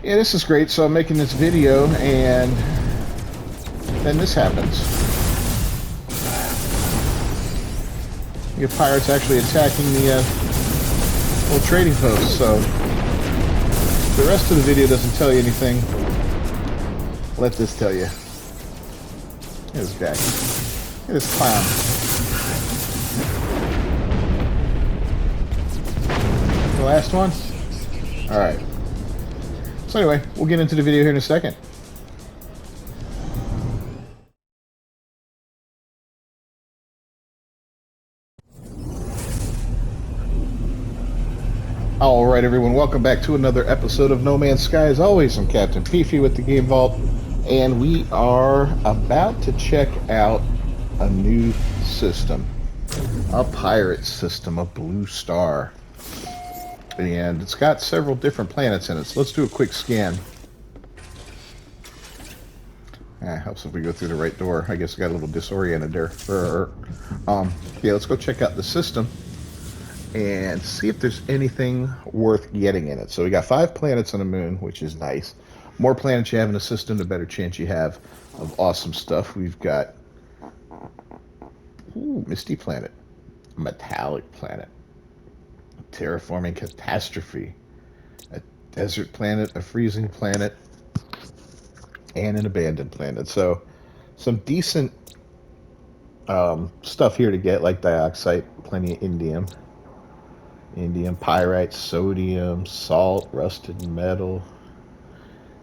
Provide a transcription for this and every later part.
Yeah, this is great. So I'm making this video, and then this happens. You have pirates actually attacking the little trading post. So if the rest of the video doesn't tell you anything, let this tell you. Look at this guy. Look at this clown. The last one? Alright. So anyway, we'll get into the video here in a second. Alright everyone, welcome back to another episode of No Man's Sky. As always, I'm Captain Fifi with the Game Vault, and we are about to check out a new system. A pirate system, a blue star. And it's got several different planets in it, so let's do a quick scan. Helps if we go through the right door. I guess I got a little disoriented there. Yeah, let's go check out the system and see if there's anything worth getting in it. So we got 5 planets on the moon, which is nice. More planets you have in the system, the better chance you have of awesome stuff. We've got Misty Planet, Metallic Planet, Terraforming Catastrophe, a Desert Planet, a Freezing Planet, and an Abandoned Planet. So some decent stuff here to get, like dioxide, plenty of indium, pyrite, sodium, salt, rusted metal,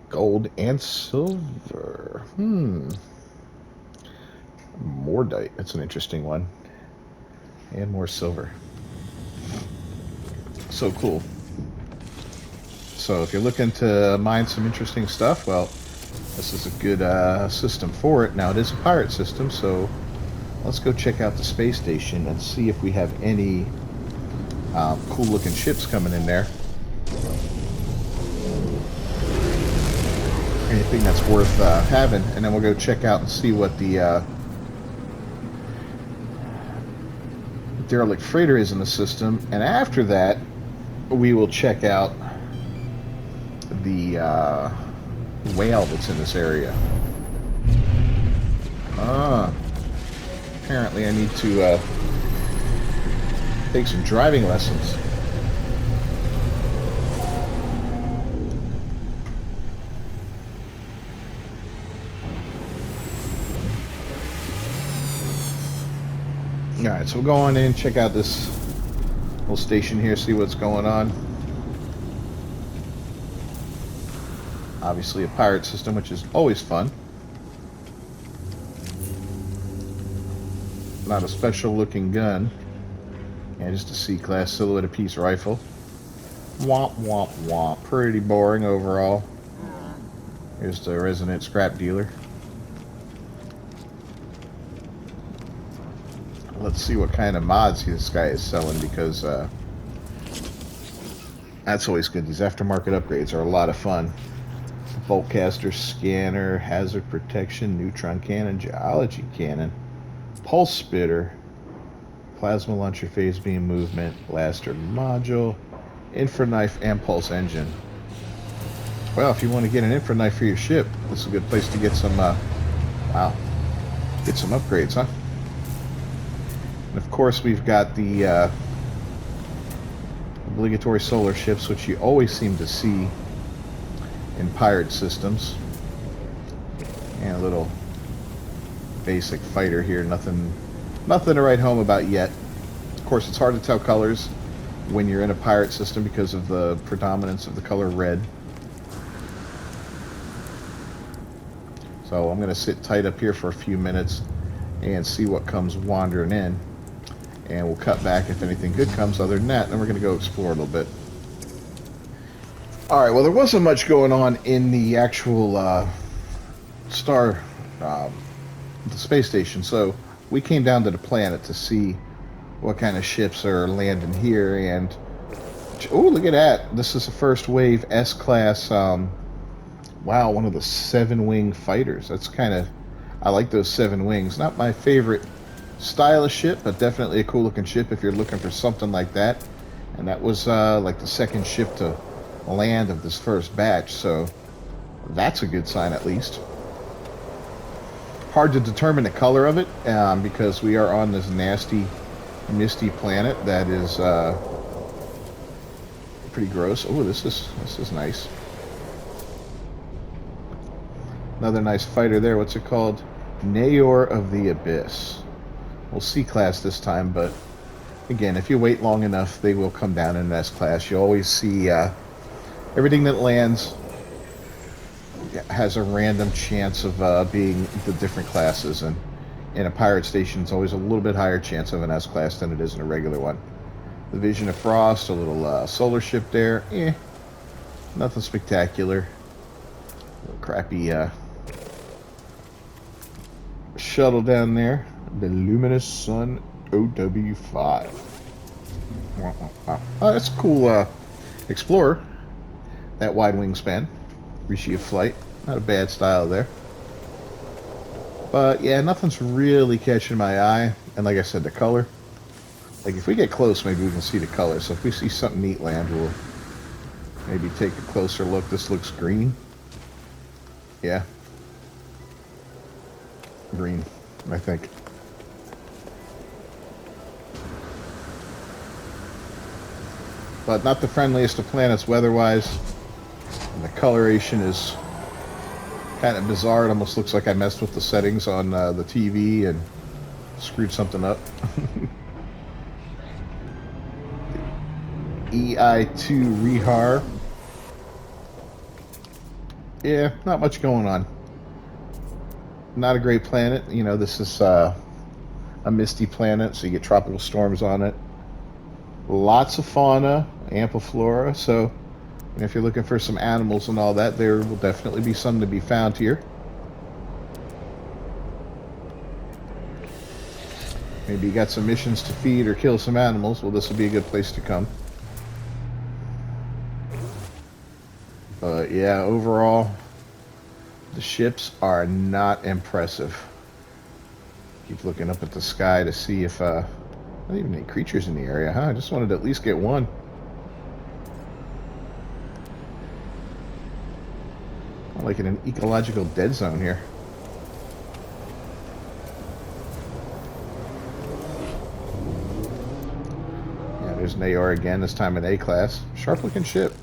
gold, and silver. Mordite, that's an interesting one. And more silver. So cool. So if you're looking to mine some interesting stuff, well, this is a good system for it. Now, it is a pirate system, so let's go check out the space station and see if we have any cool looking ships coming in there. Anything that's worth having, and then we'll go check out and see what the derelict freighter is in the system, and after that we will check out the whale that's in this area. Apparently I need to take some driving lessons. Alright, so we'll go on in, check out this little station here, see what's going on. Obviously a pirate system, which is always fun. Not a special looking gun. Yeah, just a C-class silhouette piece rifle. Womp womp womp. Pretty boring overall. Here's the resident scrap dealer. Let's see what kind of mods this guy is selling, because that's always good. These aftermarket upgrades are a lot of fun. Boltcaster, scanner, hazard protection, neutron cannon, geology cannon, pulse spitter, plasma launcher, phase beam movement, blaster module, infra knife, and pulse engine. Well, if you want to get an infra knife for your ship, this is a good place to get some get some upgrades, huh? And of course, we've got the obligatory solar ships, which you always seem to see in pirate systems. And a little basic fighter here, nothing to write home about yet. Of course, it's hard to tell colors when you're in a pirate system because of the predominance of the color red. So I'm going to sit tight up here for a few minutes and see what comes wandering in. And we'll cut back if anything good comes. Other than that, then we're going to go explore a little bit. Alright, well, there wasn't much going on in the actual the space station, so we came down to the planet to see what kind of ships are landing here. And oh, look at that, this is the first wave S-class. Wow, one of the 7-wing fighters. That's kind of, I like those 7 wings. Not my favorite style of ship, but definitely a cool looking ship if you're looking for something like that. And that was like the second ship to land of this first batch, so that's a good sign at least. Hard to determine the color of it because we are on this nasty, misty planet that is pretty gross. Oh, this is nice. Another nice fighter there. What's it called? Nayor of the Abyss. We'll C-class this time, but again, if you wait long enough, they will come down in S-class. You always see everything that lands has a random chance of being the different classes, and in a pirate station, it's always a little bit higher chance of an S-class than it is in a regular one. The Vision of Frost, a little solar ship there. Nothing spectacular. A little crappy shuttle down there. The Luminous Sun OW5. Wow. Oh, that's a cool Explorer. That wide wingspan. Rishi of Flight. Not a bad style there. But yeah, nothing's really catching my eye. And like I said, the color. Like if we get close, maybe we can see the color. So if we see something neat land, we'll maybe take a closer look. This looks green. Yeah. Green, I think. But not the friendliest of planets weather-wise. And the coloration is kind of bizarre. It almost looks like I messed with the settings on the TV and screwed something up. EI2 Rehar. Yeah, not much going on. Not a great planet. You know, this is a misty planet, so you get tropical storms on it. Lots of fauna, ample flora, so if you're looking for some animals and all that, there will definitely be some to be found here. Maybe you got some missions to feed or kill some animals. Well, this will be a good place to come. But yeah, overall, the ships are not impressive. Keep looking up at the sky to see if not even any creatures in the area, huh? I just wanted to at least get one. I'm like in an ecological dead zone here. Yeah, there's Nayor again, this time in A-class. Sharp looking ship.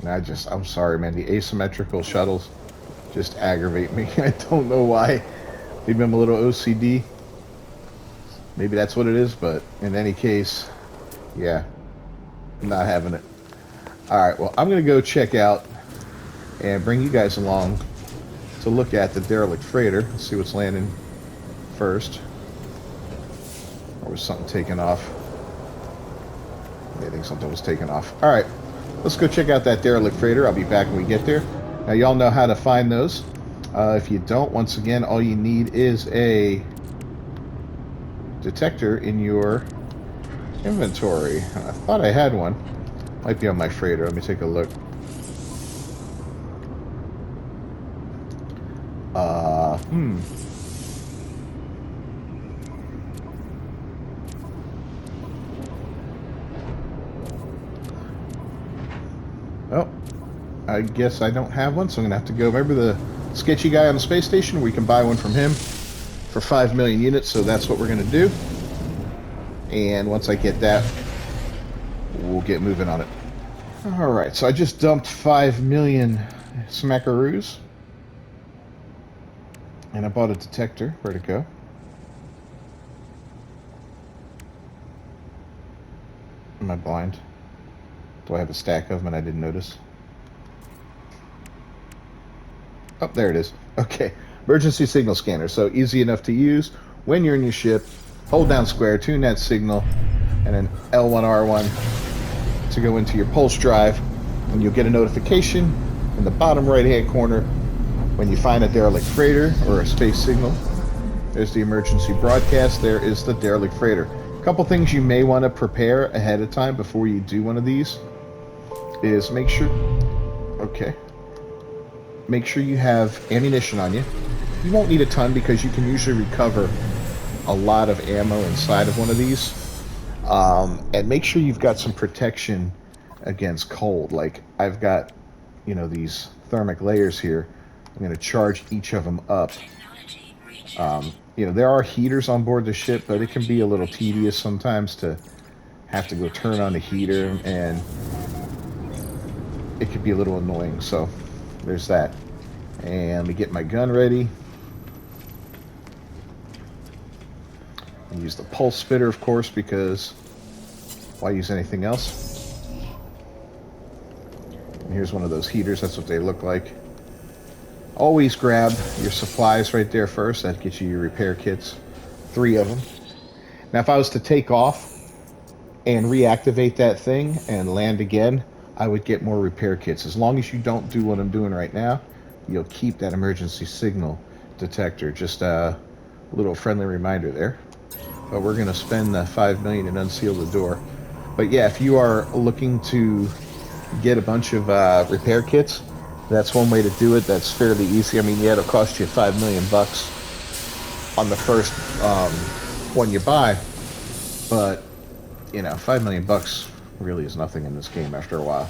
And I'm sorry, man, the asymmetrical shuttles just aggravate me. I don't know why. Maybe I'm a little OCD. Maybe that's what it is, but in any case, yeah, I'm not having it. Alright, well, I'm going to go check out and bring you guys along to look at the derelict freighter. Let's see what's landing first. Or was something taken off? I think something was taken off. Alright, let's go check out that derelict freighter. I'll be back when we get there. Now, y'all know how to find those. If you don't, once again, all you need is a detector in your inventory. I thought I had one. Might be on my freighter. Let me take a look. Oh, I guess I don't have one, so I'm gonna have to go. Remember the sketchy guy on the space station? We can buy one from him for 5 million units, so that's what we're gonna do. And once I get that, we'll get moving on it. Alright, so I just dumped 5 million smackaroos. And I bought a detector. Where'd it go? Am I blind? Do I have a stack of them and I didn't notice? Oh, there it is. Okay. Emergency signal scanner. So easy enough to use. When you're in your ship, hold down square, tune that signal, and then L1R1 to go into your pulse drive, and you'll get a notification in the bottom right-hand corner when you find a derelict freighter or a space signal. There's the emergency broadcast. There is the derelict freighter. A couple things you may want to prepare ahead of time before you do one of these is make sure you have ammunition on you. You won't need a ton because you can usually recover a lot of ammo inside of one of these. And make sure you've got some protection against cold. Like I've got, these thermic layers here. I'm going to charge each of them up. There are heaters on board the ship, but it can be a little tedious sometimes to have to go turn on the heater, and it could be a little annoying. So there's that. And let me get my gun ready. And use the pulse spitter, of course, because why use anything else? And here's one of those heaters. That's what they look like. Always grab your supplies right there first. That gets you your repair kits. 3 of them. Now, if I was to take off and reactivate that thing and land again, I would get more repair kits. As long as you don't do what I'm doing right now, you'll keep that emergency signal detector. Just a little friendly reminder there. But we're going to spend the $5 million and unseal the door. But yeah, if you are looking to get a bunch of repair kits, that's one way to do it. That's fairly easy. I mean, yeah, it'll cost you $5 million on the first one you buy, but $5 million really is nothing in this game after a while.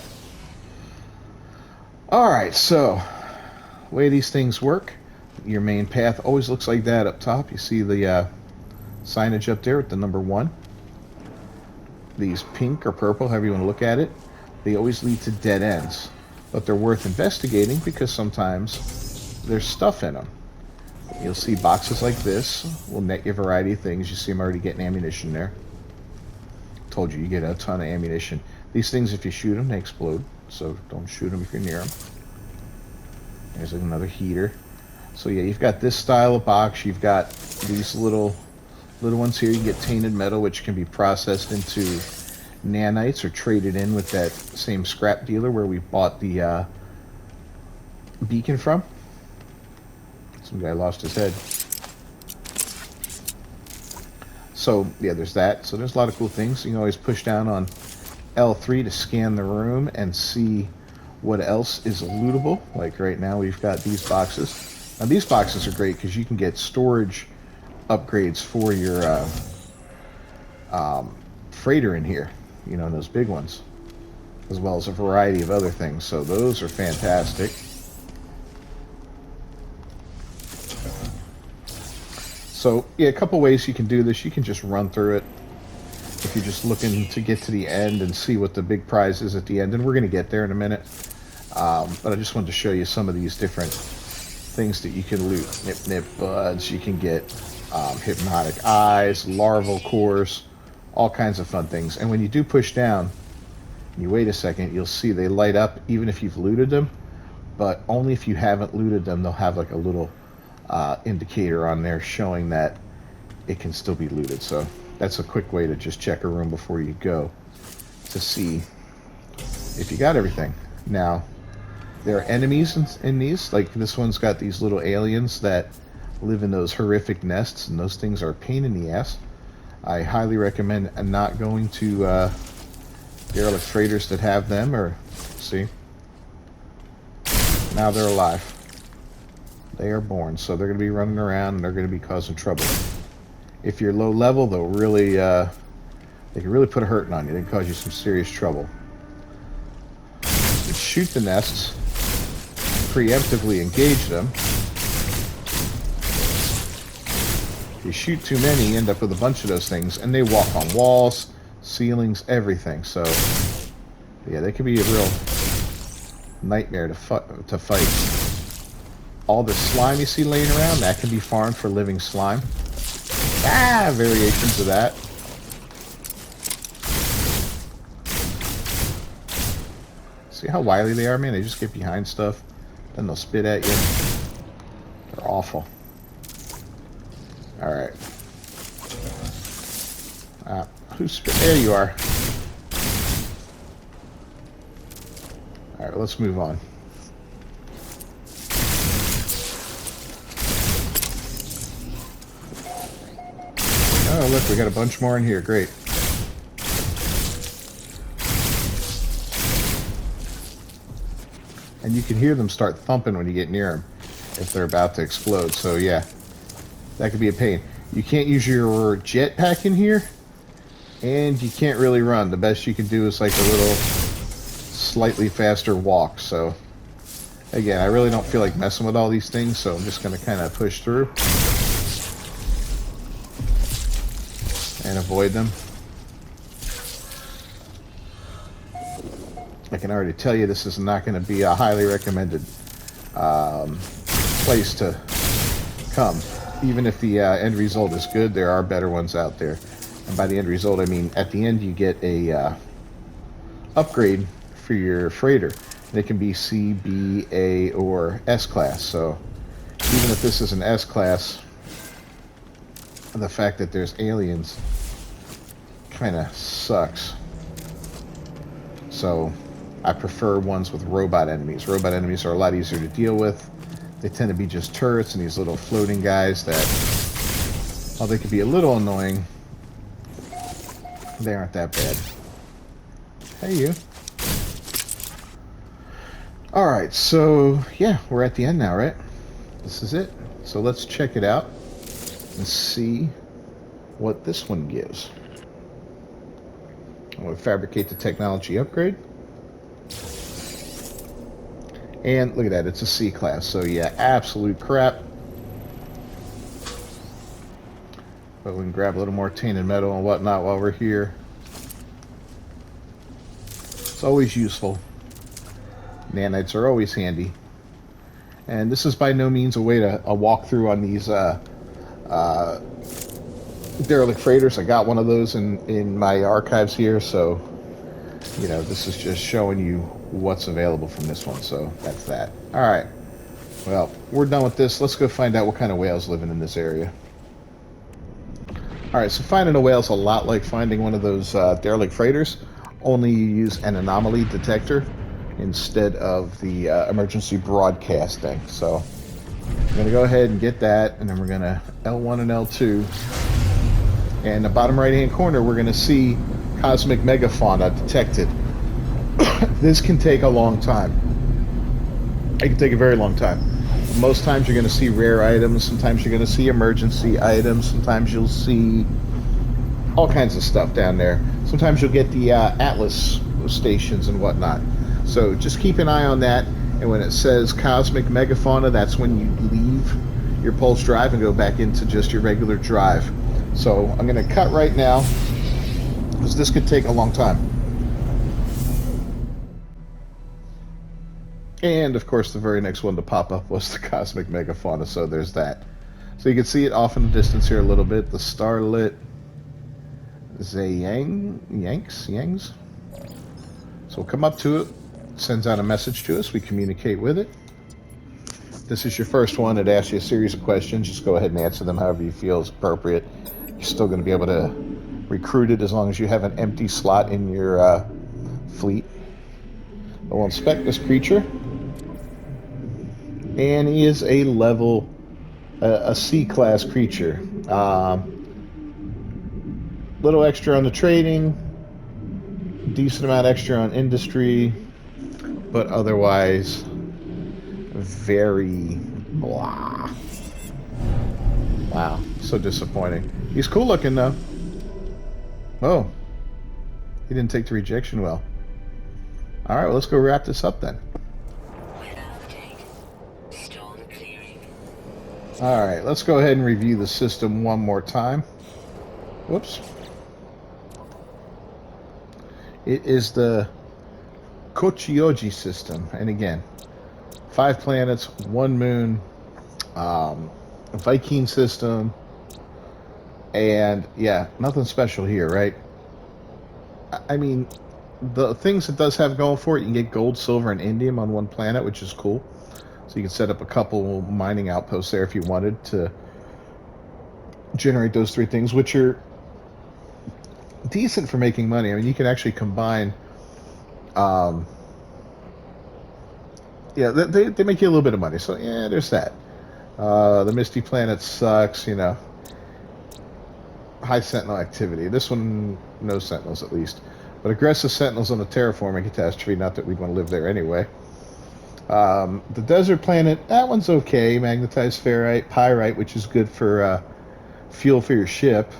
All right, so the way these things work, your main path always looks like that up top. You see the signage up there with the number 1. These pink or purple, however you want to look at it, they always lead to dead ends. But they're worth investigating because sometimes there's stuff in them. You'll see boxes like this will net you a variety of things. You see them already getting ammunition there. Told you get a ton of ammunition. These things, if you shoot them, they explode. So don't shoot them if you're near them. There's another heater. So yeah, you've got this style of box. You've got these little ones here. You get tainted metal, which can be processed into nanites or traded in with that same scrap dealer where we bought the beacon from. Some guy lost his head. So yeah, there's that. So there's a lot of cool things. You can always push down on L3 to scan the room and see what else is lootable. Like right now we've got these boxes. Now these boxes are great because you can get storage upgrades for your freighter in here. Those big ones, as well as a variety of other things. So those are fantastic. So yeah, a couple ways you can do this. You can just run through it if you're just looking to get to the end and see what the big prize is at the end. And we're going to get there in a minute. But I just wanted to show you some of these different things that you can loot. Nip buds. You can get hypnotic eyes, larval cores, all kinds of fun things. And when you do push down, you wait a second, you'll see they light up even if you've looted them, but only if you haven't looted them. They'll have like a little indicator on there showing that it can still be looted. So that's a quick way to just check a room before you go to see if you got everything. Now, there are enemies in these. Like this one's got these little aliens that live in those horrific nests, and those things are a pain in the ass. I highly recommend not going to derelict freighters that have them, or see. Now they're alive. They are born, so they're going to be running around and they're going to be causing trouble. If you're low level, they'll really, they can really put a hurting on you. They can cause you some serious trouble. You shoot the nests, preemptively engage them. If you shoot too many, you end up with a bunch of those things, and they walk on walls, ceilings, everything. So, yeah, they can be a real nightmare to fight. All the slime you see laying around, that can be farmed for living slime. Variations of that. See how wily they are, man? They just get behind stuff, then they'll spit at you. They're awful. Alright. Who's spit? There you are. Alright, let's move on. Oh, look, we got a bunch more in here. Great. And you can hear them start thumping when you get near them if they're about to explode. So, yeah, that could be a pain. You can't use your jetpack in here And you can't really run. The best you can do is like a little slightly faster walk. So again, I really don't feel like messing with all these things, so I'm just going to kind of push through and avoid them. I can already tell you this is not going to be a highly recommended place to come. Even if the end result is good, there are better ones out there. And by the end result, I mean at the end you get a upgrade for your freighter. And it can be C, B, A, or S class. So even if this is an S class, the fact that there's aliens kind of sucks. So I prefer ones with robot enemies. Robot enemies are a lot easier to deal with. They tend to be just turrets and these little floating guys that, while they could be a little annoying, they aren't that bad. Hey, you. Alright, so yeah, we're at the end now, right? This is it. So let's check it out and see what this one gives. I'm going to fabricate the technology upgrade. And look at that, it's a C class, so yeah, absolute crap. But we can grab a little more tainted metal and whatnot while we're here. It's always useful. Nanites are always handy. And this is by no means a way to walk through on these derelict freighters. I got one of those in my archives here, so you know, this is just showing you what's available from this one, so that's that. Alright, well, we're done with this. Let's go find out what kind of whales living in this area. Alright, so finding a whale is a lot like finding one of those derelict freighters, only you use an anomaly detector instead of the emergency broadcasting. So I'm going to go ahead and get that, and then we're going to L1 and L2. And in the bottom right hand corner, we're going to see cosmic megafauna detected. This can take a long time. It can take a very long time. Most times you're going to see rare items. Sometimes you're going to see emergency items. Sometimes you'll see all kinds of stuff down there. Sometimes you'll get the Atlas stations and whatnot. So just keep an eye on that. And when it says cosmic megafauna, that's when you leave your pulse drive and go back into just your regular drive. So I'm going to cut right now, because this could take a long time. And of course the very next one to pop up was the cosmic megafauna, so there's that. So you can see it off in the distance here a little bit, the starlit Yangs. So we'll come up to it, sends out a message to us, we communicate with it. This is your first one, it asks you a series of questions, just go ahead and answer them however you feel is appropriate. You're still going to be able to recruit it as long as you have an empty slot in your fleet. We'll inspect this creature. And he is a level, a C-class creature. Little extra on the trading, decent amount extra on industry, but otherwise very blah. Wow, so disappointing. He's cool looking though. Oh, he didn't take the rejection well. All right, well, let's go wrap this up then. All right, let's go ahead and review the system one more time. Whoops. It is the Kochioji system, and again, 5 planets, 1 moon, a Viking system, and yeah, nothing special here, right? I mean, the things it does have going for it, you can get gold, silver, and indium on 1 planet, which is cool. So you can set up a couple mining outposts there if you wanted to generate those 3 things, which are decent for making money. I mean, you can actually combine. Yeah, they make you a little bit of money. So yeah, there's that. The Misty Planet sucks, you know. High Sentinel activity. This one, no Sentinels at least. But aggressive Sentinels on the terraforming catastrophe, not that we'd want to live there anyway. The Desert Planet, that one's okay. Magnetized ferrite, pyrite, which is good for fuel for your ship.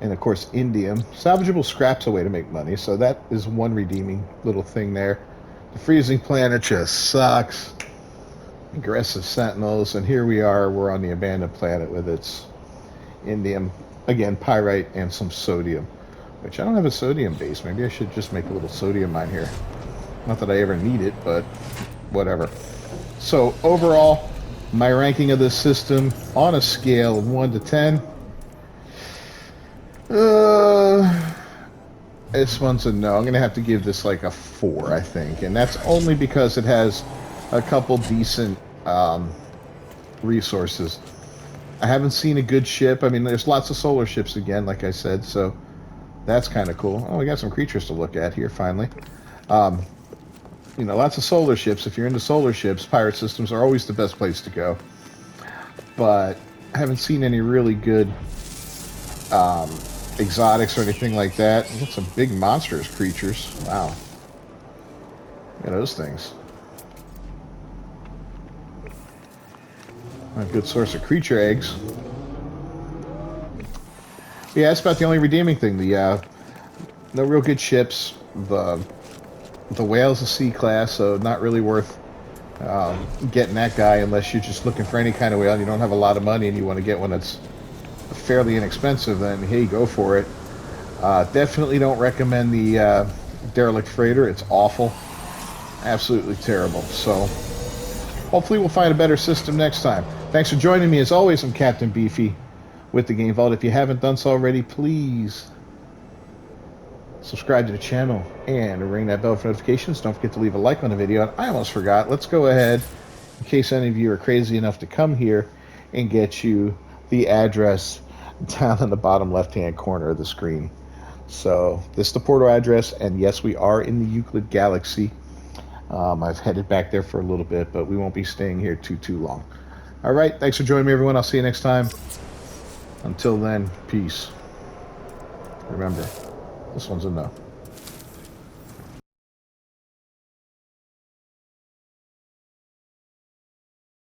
And of course, indium. Salvageable scrap's a way to make money, so that is one redeeming little thing there. The freezing planet just sucks. Aggressive sentinels, and here we are, we're on the abandoned planet with its indium. Again, pyrite and some sodium, which I don't have a sodium base. Maybe I should just make a little sodium mine here. Not that I ever need it, but whatever. So overall, my ranking of this system on a scale of 1 to 10, this one's a no. I'm going to have to give this like a 4, I think. And that's only because it has a couple decent resources. I haven't seen a good ship. I mean, there's lots of solar ships again, like I said, so that's kind of cool. Oh, we got some creatures to look at here, finally. You know, lots of solar ships. If you're into solar ships, pirate systems are always the best place to go. But I haven't seen any really good exotics or anything like that. Got some big monstrous creatures. Wow. Look at those things. A good source of creature eggs. Yeah, that's about the only redeeming thing. The no real good ships. The whale's a C class, so not really worth getting that guy unless you're just looking for any kind of whale and you don't have a lot of money and you want to get one that's fairly inexpensive. Then hey, go for it. Definitely don't recommend the derelict freighter. It's awful, absolutely terrible. So hopefully we'll find a better system next time. Thanks for joining me. As always, I'm Captain Beefy with the Game Vault. If you haven't done so already, please subscribe to the channel and ring that bell for notifications. Don't forget to leave a like on the video. And I almost forgot. Let's go ahead, in case any of you are crazy enough to come here, and get you the address down in the bottom left-hand corner of the screen. So this is the portal address, and yes, we are in the Euclid galaxy. I've headed back there for a little bit, but we won't be staying here too long. All right, thanks for joining me, everyone. I'll see you next time. Until then, peace. Remember, this one's a no.